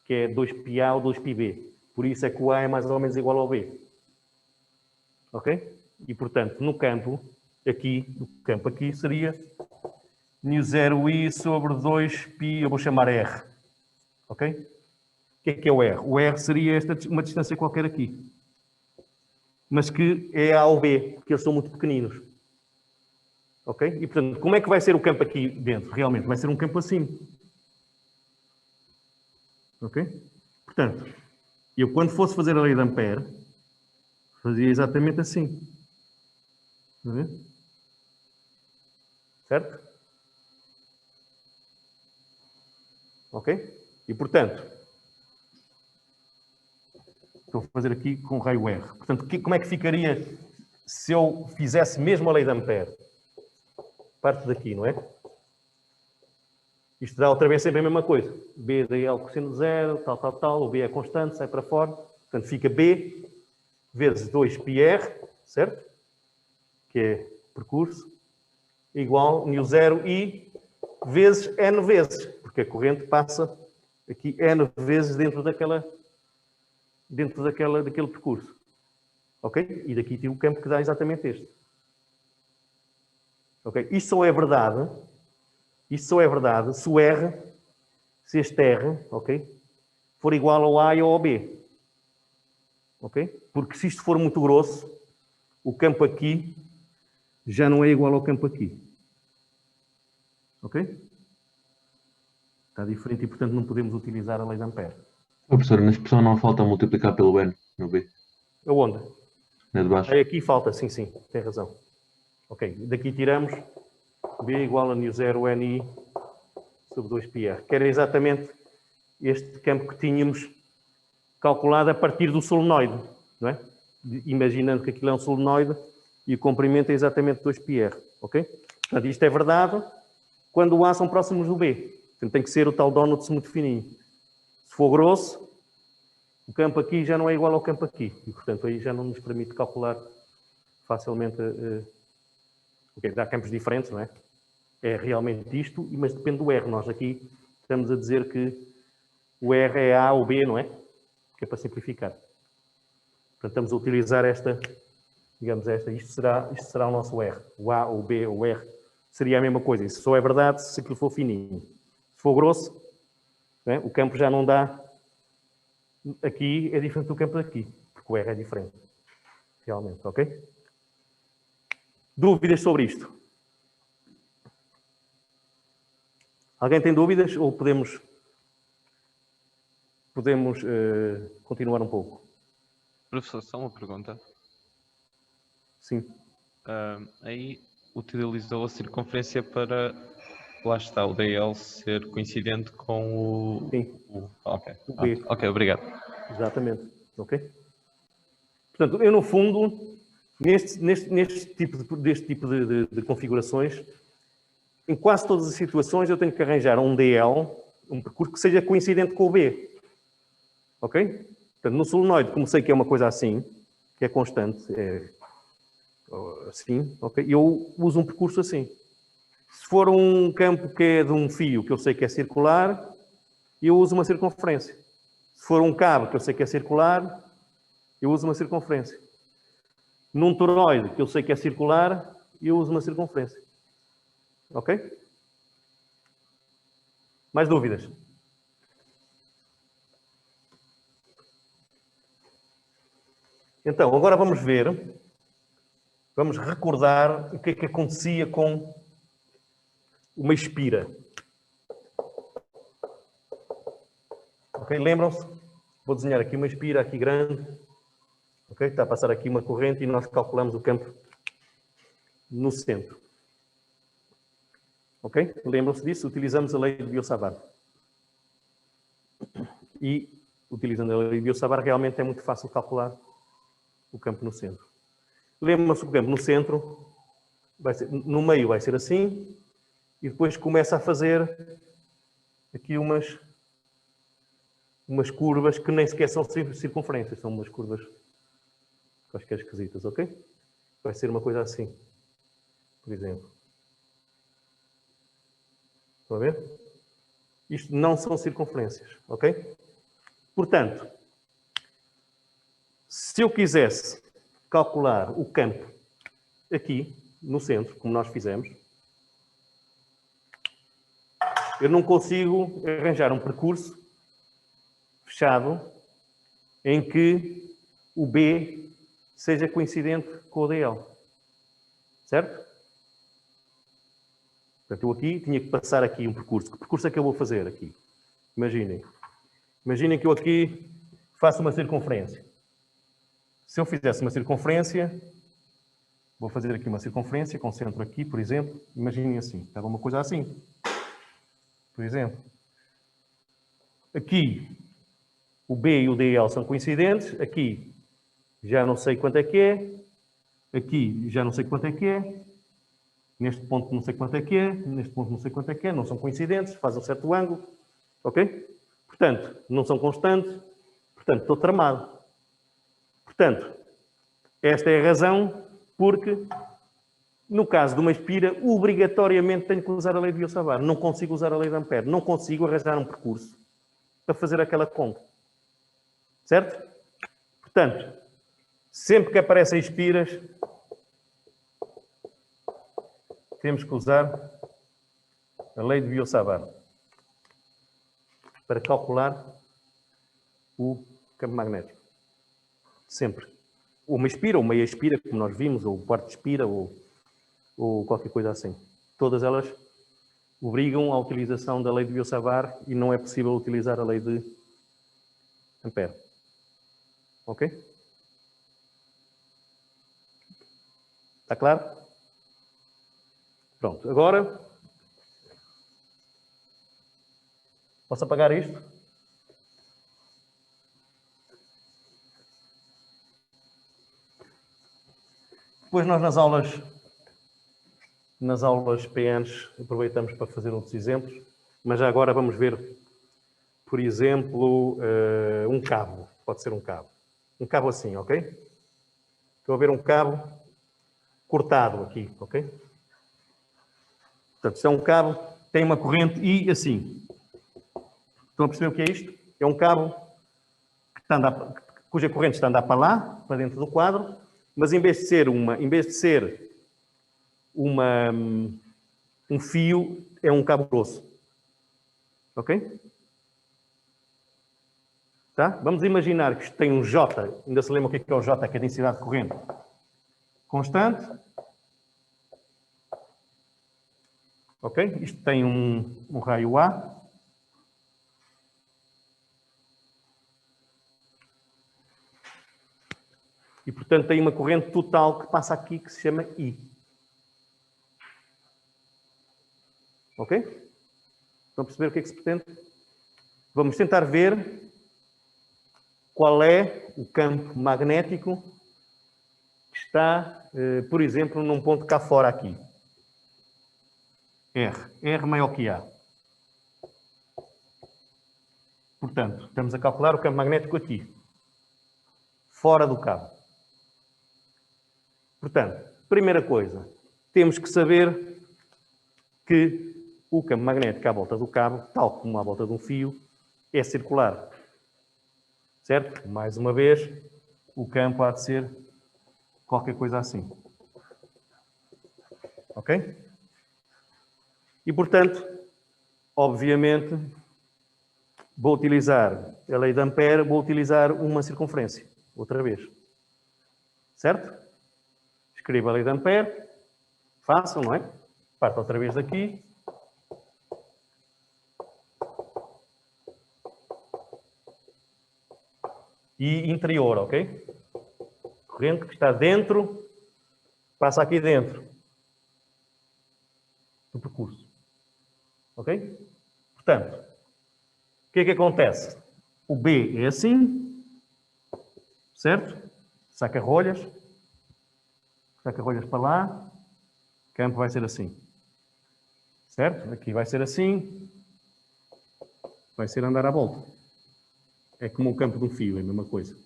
Que é 2πA ou 2πB. Por isso é que o A é mais ou menos igual ao B. Ok? E, portanto, no campo aqui seria μ0I sobre 2π, eu vou chamar R. Ok? O que é o R? O R seria uma distância qualquer aqui. Mas que é A ou B, porque eles são muito pequeninos. Ok? E, portanto, como é que vai ser o campo aqui dentro? Realmente vai ser um campo assim. Ok? Portanto, eu quando fosse fazer a lei de Ampère, fazia exatamente assim. Está a ver? Certo? Ok? E, portanto, estou a fazer aqui com raio R. Portanto, como é que ficaria se eu fizesse mesmo a lei de Ampère? Parte daqui, não é? Isto dá outra vez sempre a mesma coisa. B da L cosseno de zero, tal. O B é constante, sai para fora. Portanto, fica B vezes 2πr, certo? Que é percurso, igual μ0I vezes N vezes. Porque a corrente passa aqui N vezes dentro daquele percurso. Ok? E daqui tem o campo que dá exatamente este. Ok? Isto só é verdade se o R, se este R, ok, for igual ao A ou ao B. Ok? Porque se isto for muito grosso, o campo aqui já não é igual ao campo aqui. Ok? Está diferente e, portanto, não podemos utilizar a lei de Ampère. Professor, na expressão não falta multiplicar pelo N no B. Aonde? Na de baixo. Aí aqui falta, sim, tem razão. Ok, daqui tiramos B igual a μ0 NI sobre 2πr, que era exatamente este campo que tínhamos calculado a partir do solenoide, não é? Imaginando que aquilo é um solenoide e o comprimento é exatamente 2πr, ok? Portanto, isto é verdade quando o A são próximos do B. Portanto, tem que ser o tal donut muito fininho. Se for grosso, o campo aqui já não é igual ao campo aqui. E, portanto, aí já não nos permite calcular facilmente. Ok, dá campos diferentes, não é? É realmente isto, mas depende do R. Nós aqui estamos a dizer que o R é A ou B, não é? Que é para simplificar. Portanto, estamos a utilizar esta, digamos esta. Isto será o nosso R. O A ou B ou R seria a mesma coisa. Isso só é verdade se aquilo for fininho. Se for grosso, não é? O campo já não dá. Aqui é diferente do campo daqui, porque o R é diferente. Realmente, ok? Dúvidas sobre isto? Alguém tem dúvidas ou podemos continuar um pouco? Professor, só uma pergunta. Sim. Aí utilizou a circunferência para, lá está, o DL ser coincidente com o... Sim. Ok. O B. Ok, obrigado. Exatamente. Ok? Portanto, eu no fundo, deste tipo de configurações, em quase todas as situações eu tenho que arranjar um DL, um percurso que seja coincidente com o B. Ok? Portanto, no solenoide, como sei que é uma coisa assim, que é constante, Assim, ok? Eu uso um percurso assim. Se for um campo que é de um fio que eu sei que é circular, eu uso uma circunferência. Se for um cabo que eu sei que é circular, eu uso uma circunferência. Num toroide que eu sei que é circular, eu uso uma circunferência. Ok? Mais dúvidas? Então, agora vamos ver, vamos recordar o que é que acontecia com uma espira. Ok? Lembram-se? Vou desenhar aqui uma espira aqui grande. Ok? Está a passar aqui uma corrente e nós calculamos o campo no centro. Ok? Lembram-se disso? Utilizamos a lei de Biot-Savart. E, utilizando a lei de Biot-Savart, realmente é muito fácil calcular o campo no centro. Lembram-se que o campo no centro, no meio vai ser assim, e depois começa a fazer aqui umas curvas que nem sequer são circunferências, são umas curvas quaisquer esquisitas, ok? Vai ser uma coisa assim, por exemplo. Estão a ver? Isto não são circunferências, ok? Portanto, se eu quisesse calcular o campo aqui, no centro, como nós fizemos, eu não consigo arranjar um percurso fechado em que o B seja coincidente com o DL. Certo? Portanto, eu aqui tinha que passar aqui um percurso. Que percurso é que eu vou fazer aqui? Imaginem. Imaginem que eu aqui faço uma circunferência. Se eu fizesse uma circunferência, vou fazer aqui uma circunferência, concentro aqui, por exemplo. Imaginem assim. Estava uma coisa assim. Por exemplo. Aqui, o B e o DL são coincidentes. Aqui, já não sei quanto é que é. Aqui, já não sei quanto é que é. Neste ponto, não sei quanto é que é. Neste ponto, não sei quanto é que é. Não são coincidentes. Fazem um certo ângulo. Ok? Portanto, não são constantes. Portanto, estou tramado. Portanto, esta é a razão porque, no caso de uma espira, obrigatoriamente tenho que usar a lei de Biot-Savart. Não consigo usar a lei de Ampère. Não consigo arranjar um percurso para fazer aquela conta. Certo? Portanto, sempre que aparecem espiras, temos que usar a lei de Biot-Savart para calcular o campo magnético. Sempre. Ou uma espira, ou meia espira, como nós vimos, ou quarto espira, ou qualquer coisa assim. Todas elas obrigam à utilização da lei de Biot-Savart e não é possível utilizar a lei de Ampère. Ok? Está claro? Pronto. Agora, posso apagar isto? Depois nós nas aulas PNs aproveitamos para fazer outros exemplos, mas já agora vamos ver, por exemplo, um cabo. Pode ser um cabo. Um cabo assim, ok? Estou a ver um cabo cortado aqui, ok? Portanto, se é um cabo, tem uma corrente e assim. Estão a perceber o que é isto? É um cabo cuja corrente está a andar para lá, para dentro do quadro, mas em vez de ser um fio, é um cabo grosso. Ok? Tá? Vamos imaginar que isto tem um J. Ainda se lembra o que é o J, que é a densidade de corrente? Constante. Ok? Isto tem um raio A. E, portanto, tem uma corrente total que passa aqui, que se chama I. Ok? Estão a perceber o que é que se pretende? Vamos tentar ver qual é o campo magnético que está, por exemplo, num ponto cá fora aqui. R. R maior que A. Portanto, estamos a calcular o campo magnético aqui. Fora do cabo. Portanto, Primeira coisa, temos que saber que o campo magnético à volta do cabo, tal como à volta de um fio, é circular. Certo? Mais uma vez, o campo há de ser qualquer coisa assim. Ok? E, portanto, obviamente, vou utilizar a lei de Ampère, vou utilizar uma circunferência, outra vez. Certo? Escreva a lei de Ampère, fácil, não é? Parto outra vez daqui. E interior, ok? Corrente que está dentro, passa aqui dentro do percurso. Ok? Portanto, o que é que acontece? O B é assim, certo? Saca-rolhas para lá, o campo vai ser assim. Certo? Aqui vai ser assim, vai ser andar à volta. É como o campo de um fio, é a mesma coisa.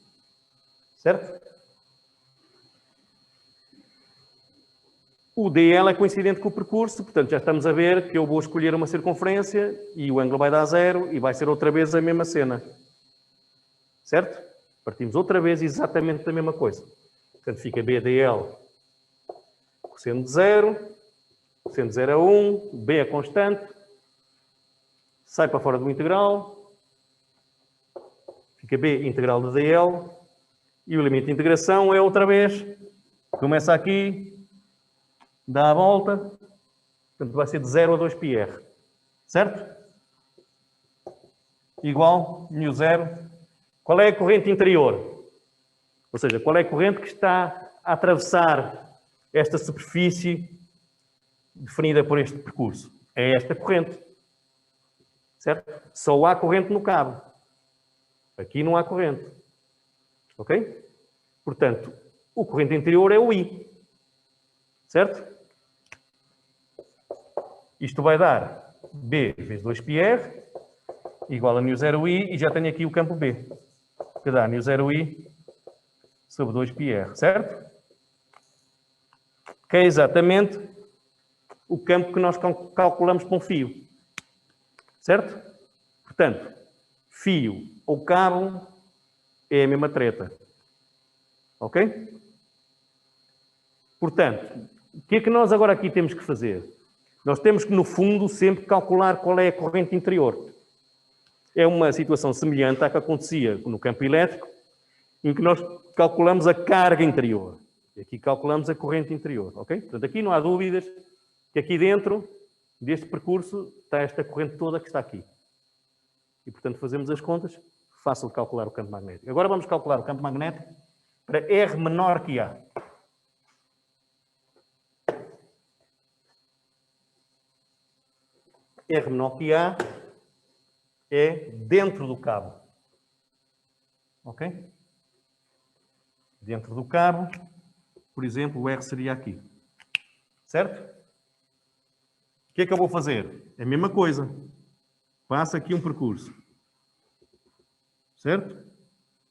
Certo? O DL é coincidente com o percurso, portanto já estamos a ver que eu vou escolher uma circunferência e o ângulo vai dar 0 e vai ser outra vez a mesma cena. Certo? Partimos outra vez exatamente da mesma coisa. Portanto fica BDL cosseno de 0, cosseno de 0 a 1, B é constante, sai para fora do integral, fica B integral de DL, e o limite de integração é outra vez, começa aqui, dá a volta, portanto vai ser de 0 a 2πr, certo? Igual, μ0. Qual é a corrente interior? Ou seja, qual é a corrente que está a atravessar esta superfície definida por este percurso? É esta corrente, certo? Só há corrente no cabo. Aqui não há corrente. Ok? Portanto, o corrente interior é o I. Certo? Isto vai dar B vezes 2πr igual a μ0I e já tenho aqui o campo B, que dá μ0I sobre 2πr. Certo? Que é exatamente o campo que nós calculamos para um fio. Certo? Portanto, fio ou cabo é a mesma treta. Ok? Portanto, o que é que nós agora aqui temos que fazer? Nós temos que, no fundo, sempre calcular qual é a corrente interior. É uma situação semelhante à que acontecia no campo elétrico, em que nós calculamos a carga interior. E aqui calculamos a corrente interior. Ok? Portanto, aqui não há dúvidas que aqui dentro deste percurso está esta corrente toda que está aqui. E, portanto, fazemos as contas. Fácil de calcular o campo magnético. Agora vamos calcular o campo magnético para R menor que A. R menor que A é dentro do cabo. Ok? Dentro do cabo, por exemplo, o R seria aqui. Certo? O que é que eu vou fazer? É a mesma coisa. Passa aqui um percurso. Certo?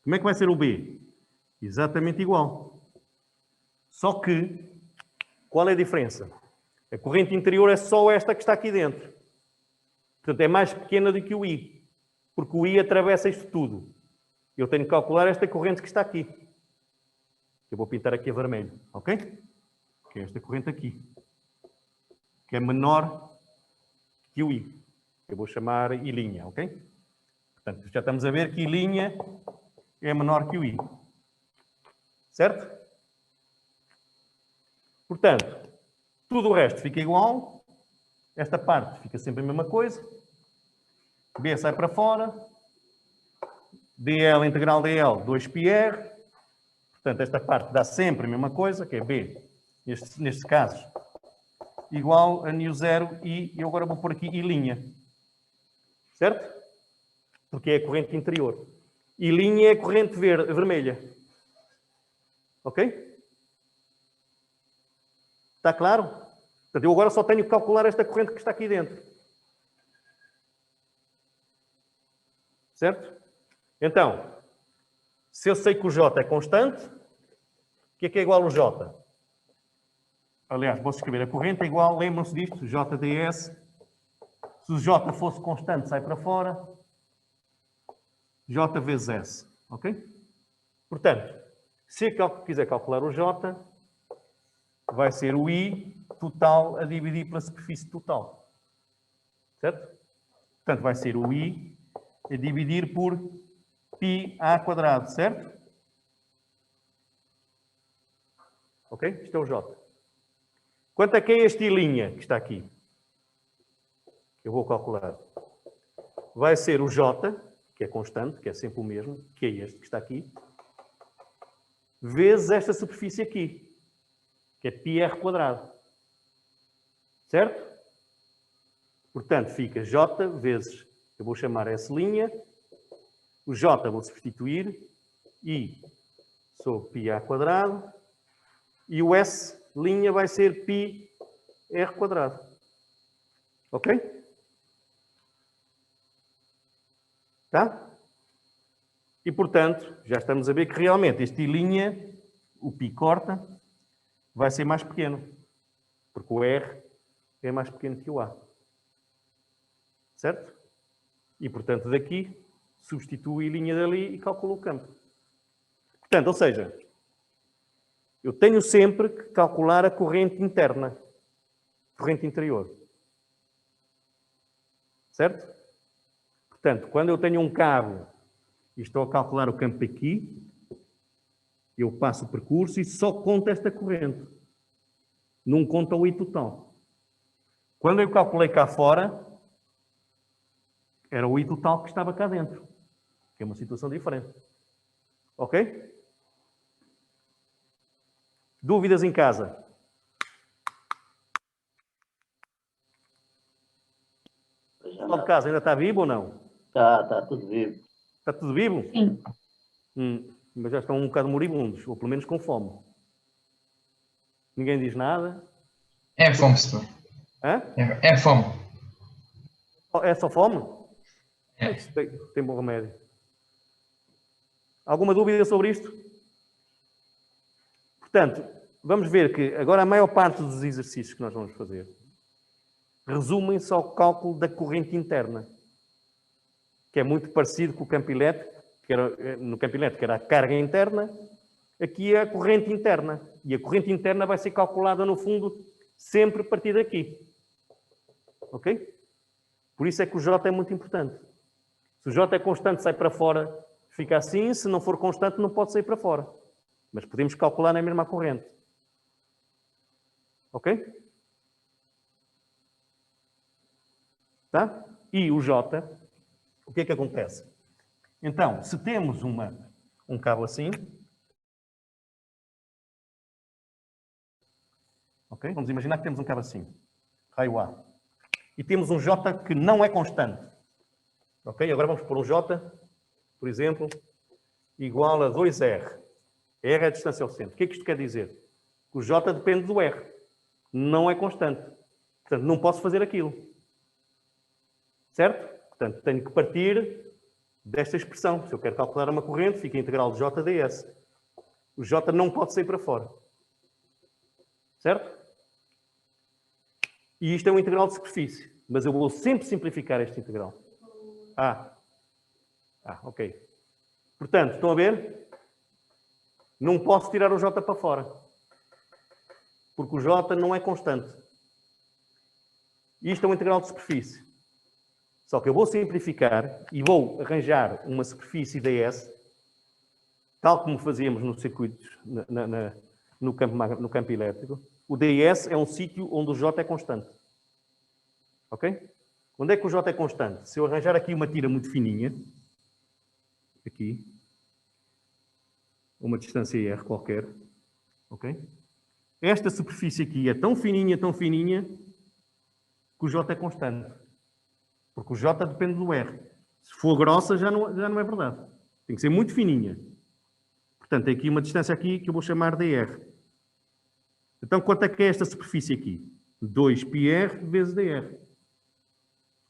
Como é que vai ser o B? Exatamente igual. Só que, qual é a diferença? A corrente interior é só esta que está aqui dentro. Portanto, é mais pequena do que o I. Porque o I atravessa isto tudo. Eu tenho que calcular esta corrente que está aqui. Eu vou pintar aqui a vermelho. Ok? Que é esta corrente aqui. Que é menor que o I. Eu vou chamar I', ok? Portanto, já estamos a ver que I' é menor que o I. Certo? Portanto, tudo o resto fica igual. Esta parte fica sempre a mesma coisa. B sai para fora. DL integral DL 2πr. Portanto, esta parte dá sempre a mesma coisa, que é B, neste caso, igual a μ0 e eu agora vou pôr aqui I'. Certo? Porque é a corrente interior. I' é a corrente vermelha. Ok? Está claro? Portanto, eu agora só tenho que calcular esta corrente que está aqui dentro. Certo? Então, se eu sei que o J é constante, o que é igual ao J? aliás, vou escrever a corrente é igual, lembram-se disto, JDS. Se o J fosse constante, sai para fora. J vezes S. Ok? Portanto, se eu quiser calcular o J, vai ser o I total a dividir pela superfície total. Certo? Portanto, vai ser o I a dividir por πa², certo? Ok? Isto é o J. Quanto é que é este I' que está aqui? Eu vou calcular. Vai ser o J, que é constante, que é sempre o mesmo, que é este que está aqui, vezes esta superfície aqui, que é πr². Certo? Portanto, fica J vezes, eu vou chamar S', o J vou substituir, I sobre πa², e o S' vai ser πr². Ok? Tá? E, portanto, já estamos a ver que realmente este I', o π corta, vai ser mais pequeno. Porque o R é mais pequeno que o A. Certo? E, portanto, daqui, substituo I' dali e calculo o campo. Portanto, ou seja, eu tenho sempre que calcular a corrente interna, corrente interior. Certo? Portanto, quando eu tenho um cabo e estou a calcular o campo aqui, eu passo o percurso e só conto esta corrente. Não conto o I total. Quando eu calculei cá fora, era o I total que estava cá dentro. Que é uma situação diferente. Ok? Dúvidas em casa? O pessoal de casa ainda está vivo ou não? Está tudo vivo. Está tudo vivo? Sim. Mas já estão um bocado moribundos, ou pelo menos com fome. Ninguém diz nada. É fome, senhor. Hã? É fome. É só fome? É. Isso tem bom remédio. Alguma dúvida sobre isto? Portanto, vamos ver que agora a maior parte dos exercícios que nós vamos fazer resumem-se ao cálculo da corrente interna, que é muito parecido com o campo elétrico, no campo elétrico era a carga interna, aqui é a corrente interna. E a corrente interna vai ser calculada, no fundo, sempre a partir daqui. Ok? Por isso é que o J é muito importante. Se o J é constante, sai para fora, fica assim. Se não for constante, não pode sair para fora. Mas podemos calcular na mesma corrente. Ok? Tá? E o J, o que é que acontece? Então, se temos um cabo assim, ok? Vamos imaginar que temos um cabo assim, raio A, e temos um J que não é constante. Ok? Agora vamos pôr um J, por exemplo, igual a 2R. R é a distância ao centro. O que é que isto quer dizer? Que o J depende do R. Não é constante. Portanto, não posso fazer aquilo. Certo? Portanto, tenho que partir desta expressão. Se eu quero calcular uma corrente, fica a integral de J ds. O J não pode sair para fora. Certo? E isto é um integral de superfície. Mas eu vou sempre simplificar este integral. Ok. Portanto, estão a ver? Não posso tirar o J para fora. Porque o J não é constante. Isto é um integral de superfície. Só que eu vou simplificar e vou arranjar uma superfície ds, tal como fazíamos no circuito, no campo elétrico. O ds é um sítio onde o J é constante. Ok? Onde é que o J é constante? Se eu arranjar aqui uma tira muito fininha, aqui, uma distância R qualquer, ok? Esta superfície aqui é tão fininha, que o J é constante. Porque o J depende do R. Se for grossa, já não é verdade. Tem que ser muito fininha. Portanto, tem aqui uma distância aqui que eu vou chamar de R. Então, quanto é que é esta superfície aqui? 2πr vezes dr.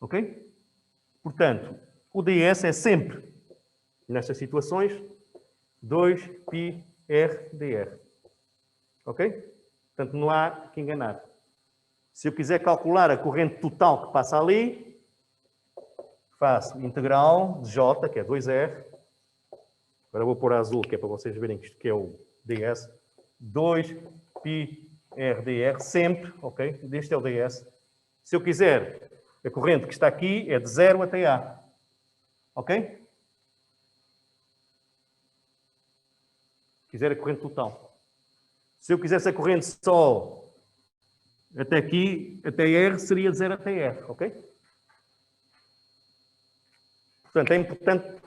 Ok? Portanto, o ds é sempre, nestas situações, 2πr dr. Ok? Portanto, não há que enganar. Se eu quiser calcular a corrente total que passa ali, faço integral de J, que é 2R. Agora vou pôr a azul, que é para vocês verem que isto que é o ds. 2π RdR, sempre, ok? Este é o ds. Se eu quiser, a corrente que está aqui é de 0 até A. Ok? Se quiser a corrente total. Se eu quisesse a corrente só até aqui, até R, seria de 0 até R, ok? Portanto, é importante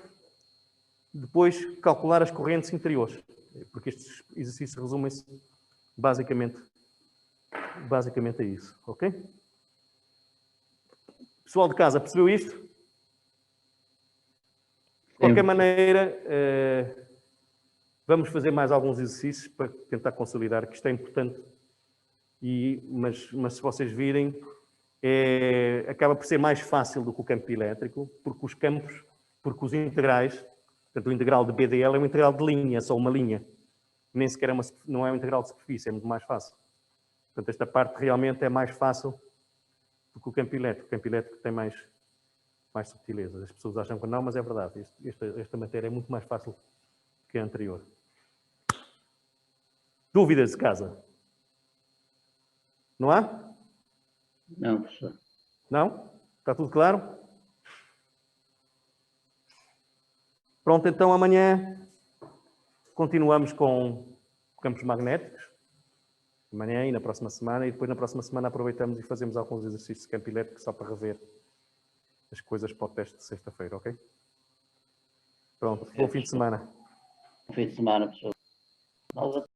depois calcular as correntes interiores, porque estes exercícios resumem-se basicamente a isso, ok? Pessoal de casa, percebeu isto? De qualquer maneira, vamos fazer mais alguns exercícios para tentar consolidar que isto é importante, mas se vocês virem, acaba por ser mais fácil do que o campo elétrico, porque os integrais, portanto, o integral de BDL é um integral de linha, é só uma linha. Nem sequer não é um integral de superfície, é muito mais fácil. Portanto, esta parte realmente é mais fácil do que o campo elétrico. O campo elétrico tem mais subtilezas. As pessoas acham que não, mas é verdade. Esta matéria é muito mais fácil que a anterior. Dúvidas de casa? Não há? Não, professor. Não? Está tudo claro? Pronto, então amanhã continuamos com campos magnéticos. Amanhã e na próxima semana. E depois na próxima semana aproveitamos e fazemos alguns exercícios de campo elétrico só para rever as coisas para o teste de sexta-feira, ok? Pronto, bom fim de semana. Bom fim de semana, professor.